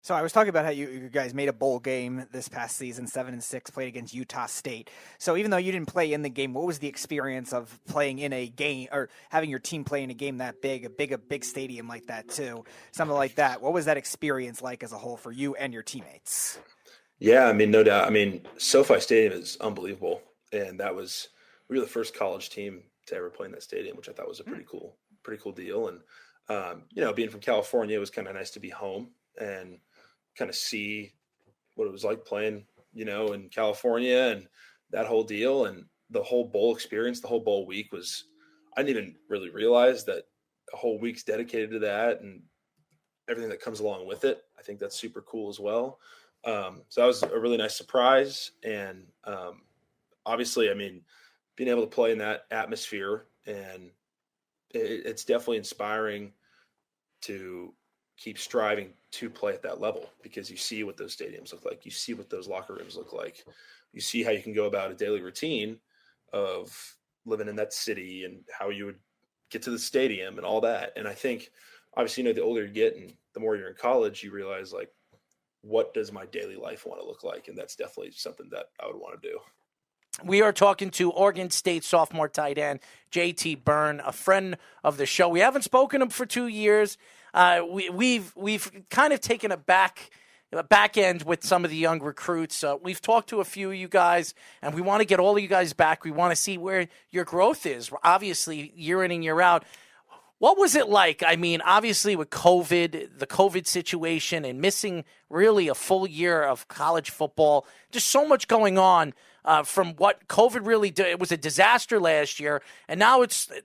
So I was talking about how you guys made a bowl game this past season, 7-6, played against Utah State. So even though you didn't play in the game, what was the experience of playing in a game or having your team play in a game that big, a big stadium like that too, something like that? What was that experience like as a whole for you and your teammates? Yeah, I mean, no doubt. I mean, SoFi Stadium is unbelievable, and that was we were the first college team to ever play in that stadium, which I thought was a pretty cool deal. And being from California, it was kind of nice to be home and kind of see what it was like playing, in California and that whole deal and the whole bowl experience. The whole bowl week was I didn't even really realize that a whole week's dedicated to that and everything that comes along with it. I think that's super cool as well. So that was a really nice surprise. And obviously, I mean, being able to play in that atmosphere and it's definitely inspiring to keep striving to play at that level because you see what those stadiums look like. You see what those locker rooms look like. You see how you can go about a daily routine of living in that city and how you would get to the stadium and all that. And I think obviously, the older you get and the more you're in college, you realize like, what does my daily life want to look like? And that's definitely something that I would want to do. We are talking to Oregon State sophomore tight end JT Byrne, a friend of the show. We haven't spoken to him for 2 years. We've kind of taken a back end with some of the young recruits. We've talked to a few of you guys, and we want to get all of you guys back. We want to see where your growth is. Obviously, year in and year out. What was it like? I mean, obviously with COVID, the COVID situation, and missing really a full year of college football, just so much going on from what COVID really did. It was a disaster last year, and now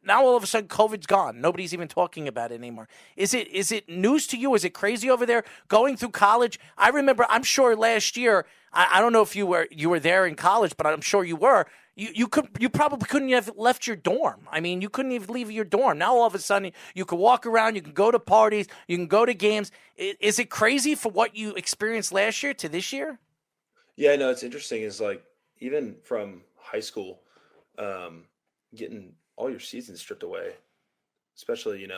all of a sudden COVID's gone. Nobody's even talking about it anymore. Is it news to you? Is it crazy over there going through college? I remember, I'm sure last year, I don't know if you were there in college, but I'm sure you were. You probably couldn't have left your dorm. I mean, you couldn't even leave your dorm. Now all of a sudden you can walk around, you can go to parties, you can go to games. Is it crazy for what you experienced last year to this year? Yeah, no, it's interesting is like even from high school, getting all your seasons stripped away, especially,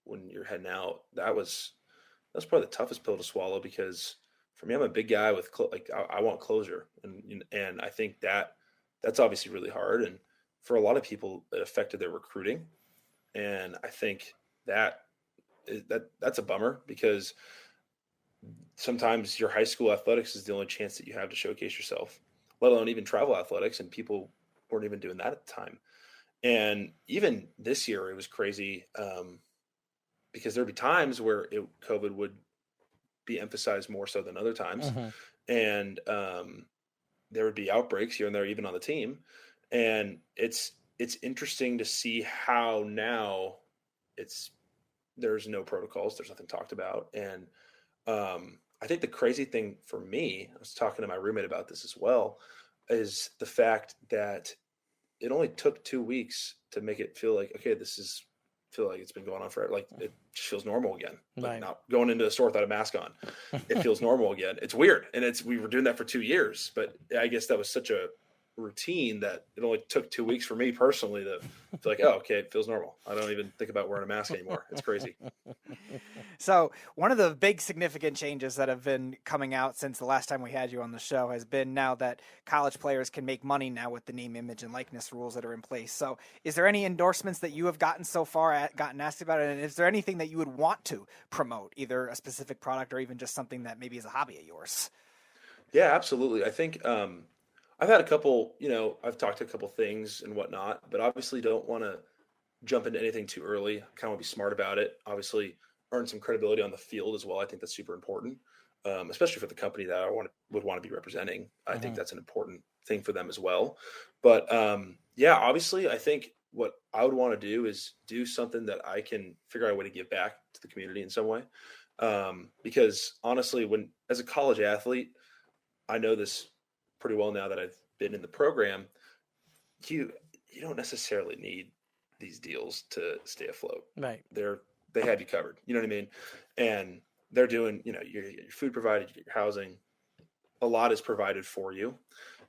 when you're heading out, that's probably the toughest pill to swallow because for me, I'm a big guy with I want closure. And I think that's obviously really hard. And for a lot of people, it affected their recruiting. And I think that's a bummer because sometimes your high school athletics is the only chance that you have to showcase yourself, let alone even travel athletics. And people weren't even doing that at the time. And even this year, it was crazy because there'd be times where COVID would be emphasized more so than other times. Mm-hmm. And there would be outbreaks here and there, even on the team. And it's interesting to see how now there's no protocols. There's nothing talked about. And I think the crazy thing for me, I was talking to my roommate about this as well, is the fact that it only took 2 weeks to make it feel like, okay, feel like it's been going on forever. Like it just feels normal again. Like Right. not going into a store without a mask on. It feels normal again. It's weird. And we were doing that for 2 years, but I guess that was such a routine that it only took 2 weeks for me personally to feel like, oh, okay, it feels normal. I don't even think about wearing a mask anymore. It's crazy. So one of the big significant changes that have been coming out since the last time we had you on the show has been now that college players can make money now with the name, image, and likeness rules that are in place. So is there any endorsements that you have gotten so far, gotten asked about it? And is there anything that you would want to promote, either a specific product or even just something that maybe is a hobby of yours? Yeah, absolutely. I think I've had a couple, I've talked to a couple things and whatnot, but obviously don't want to jump into anything too early. Kind of want to be smart about it. Obviously, earn some credibility on the field as well. I think that's super important, especially for the company that would want to be representing. I think that's an important thing for them as well. But yeah, obviously, I think what I would want to do is do something that I can figure out a way to give back to the community in some way. Because honestly, as a college athlete, I know this pretty well now that I've been in the program. You don't necessarily need these deals to stay afloat. Right. They have you covered. You know what I mean? And they're doing, you get your food provided, you get your housing. A lot is provided for you.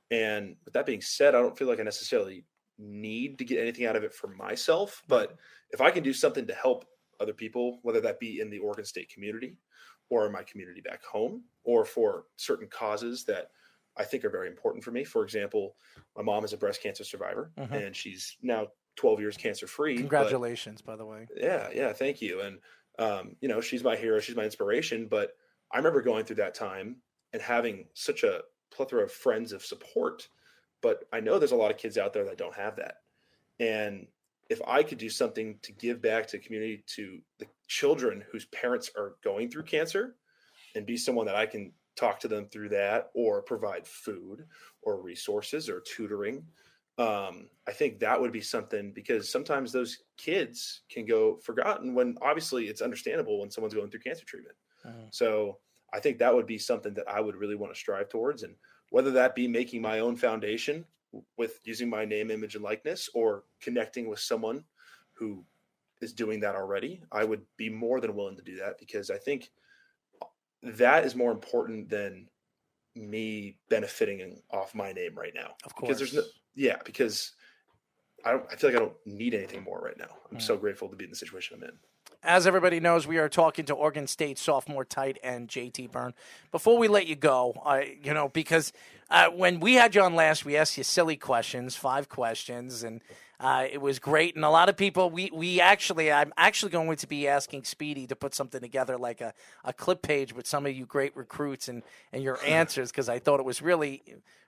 And with that being said, I don't feel like I necessarily need to get anything out of it for myself. But if I can do something to help other people, whether that be in the Oregon State community or in my community back home, or for certain causes that I think are very important for me. For example, my mom is a breast cancer survivor, and she's now 12 years cancer free. Congratulations, by the way. Yeah, thank you. And she's my hero, she's my inspiration. But I remember going through that time and having such a plethora of friends of support. But I know there's a lot of kids out there that don't have that. And if I could do something to give back to the community, to the children whose parents are going through cancer, and be someone that I can talk to them through that, or provide food or resources or tutoring, I think that would be something, because sometimes those kids can go forgotten when obviously it's understandable when someone's going through cancer treatment. So I think that would be something that I would really want to strive towards. And whether that be making my own foundation with using my name, image, and likeness, or connecting with someone who is doing that already, I would be more than willing to do that, because I think that is more important than me benefiting off my name right now. Of course. Because I feel like I don't need anything more right now. I'm so grateful to be in the situation I'm in. As everybody knows, we are talking to Oregon State sophomore tight end JT Byrne. Before we let you go, because when we had you on last, we asked you silly questions, 5 questions, and it was great. And a lot of people, I'm actually going to be asking Speedy to put something together, like a clip page with some of you great recruits and your answers, because I thought it was really,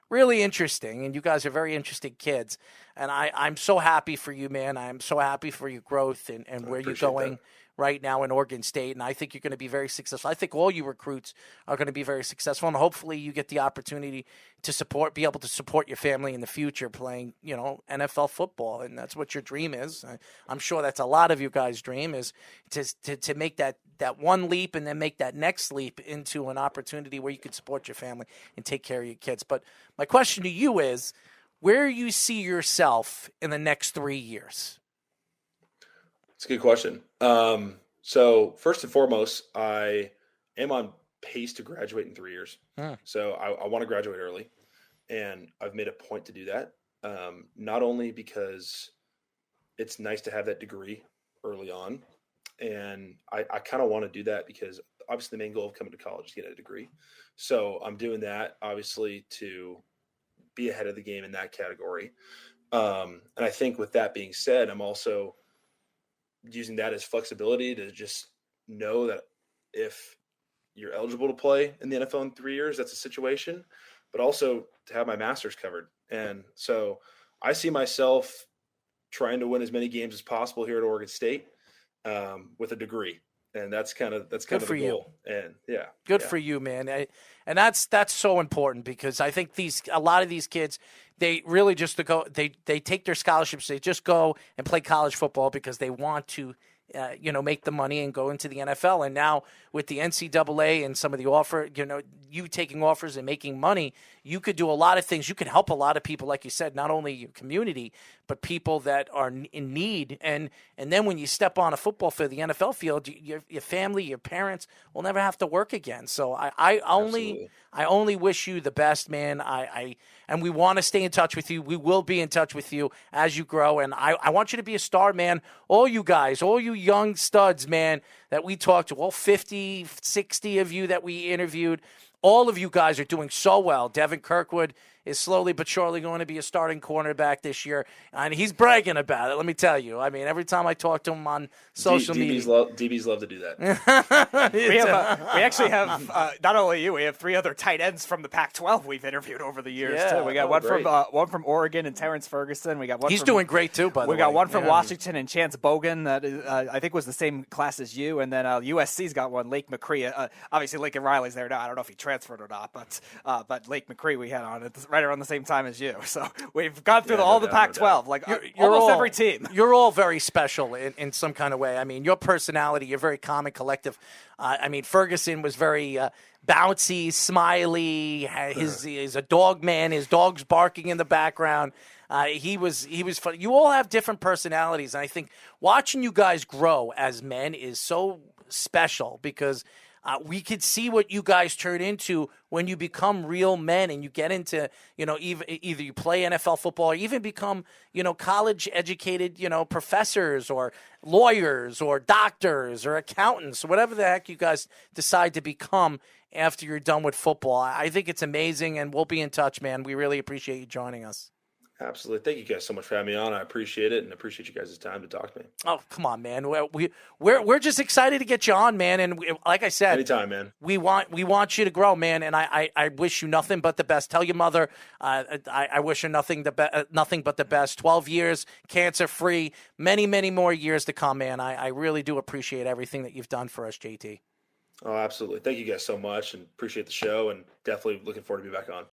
really interesting. And you guys are very interesting kids. And I'm so happy for you, man. I'm so happy for your growth and where you're going right now in Oregon State, and I think you're going to be very successful. I think all you recruits are going to be very successful, and hopefully you get the opportunity to be able to support your family in the future playing, NFL football, and that's what your dream is. I'm sure that's a lot of you guys' dream, is to make that one leap and then make that next leap into an opportunity where you can support your family and take care of your kids. But my question to you is, where you see yourself in the next 3 years? It's a good question. So first and foremost, I am on pace to graduate in 3 years. So I want to graduate early, and I've made a point to do that. Not only because it's nice to have that degree early on, and I kind of want to do that because obviously the main goal of coming to college is to get a degree. So I'm doing that obviously to be ahead of the game in that category. And I think with that being said, I'm also using that as flexibility to just know that if you're eligible to play in the NFL in 3 years, that's a situation, but also to have my master's covered. And so I see myself trying to win as many games as possible here at Oregon State with a degree. And that's kind of the goal. And good for you, man. And that's so important, because I think a lot of these kids, they really just they take their scholarships, they just go and play college football because they want to make the money and go into the NFL. And now with the NCAA and some of the you taking offers and making money, you could do a lot of things. You could help a lot of people, like you said, not only your community, but people that are in need. And then when you step on a football field, the NFL field, your family, your parents will never have to work again. So I only wish you the best, man. And we want to stay in touch with you. We will be in touch with you as you grow. And I want you to be a star, man. All you guys, all you young studs, man, that we talked to, all 50, 60 of you that we interviewed, all of you guys are doing so well. Devin Kirkwood is slowly but surely going to be a starting cornerback this year, and he's bragging about it, let me tell you. I mean, every time I talk to him on social media. DBs love to do that. We actually have, not only you, we have 3 other tight ends from the Pac-12 we've interviewed over the years, too. We got one from Oregon and Terrence Ferguson. We got one. He's doing great, too, by the way. We got one from Washington and Chance Bogan that is, I think was the same class as you, and then USC's got one, Lake McCree. Obviously, Lincoln Riley's there now. I don't know if he transferred or not, but Lake McCree we had on it right around the same time as you. So we've gone through all the Pac-12, like almost every team. You're all very special in some kind of way. I mean, your personality, you're very calm and collective. I mean, Ferguson was very bouncy, smiley. He's a dog man. His dog's barking in the background. He was fun. You all have different personalities, and I think watching you guys grow as men is so special, because we could see what you guys turn into when you become real men and you get into, either you play NFL football or even become, college educated, professors or lawyers or doctors or accountants, whatever the heck you guys decide to become after you're done with football. I think it's amazing, and we'll be in touch, man. We really appreciate you joining us. Absolutely. Thank you guys so much for having me on. I appreciate it, and appreciate you guys' time to talk to me. Oh, come on, man. We're just excited to get you on, man. And like I said, anytime, man. We want you to grow, man. And I wish you nothing but the best. Tell your mother I wish her nothing but the best. 12 years, cancer free, many more years to come, man. I really do appreciate everything that you've done for us, JT. Oh, absolutely. Thank you guys so much, and appreciate the show, and definitely looking forward to be back on.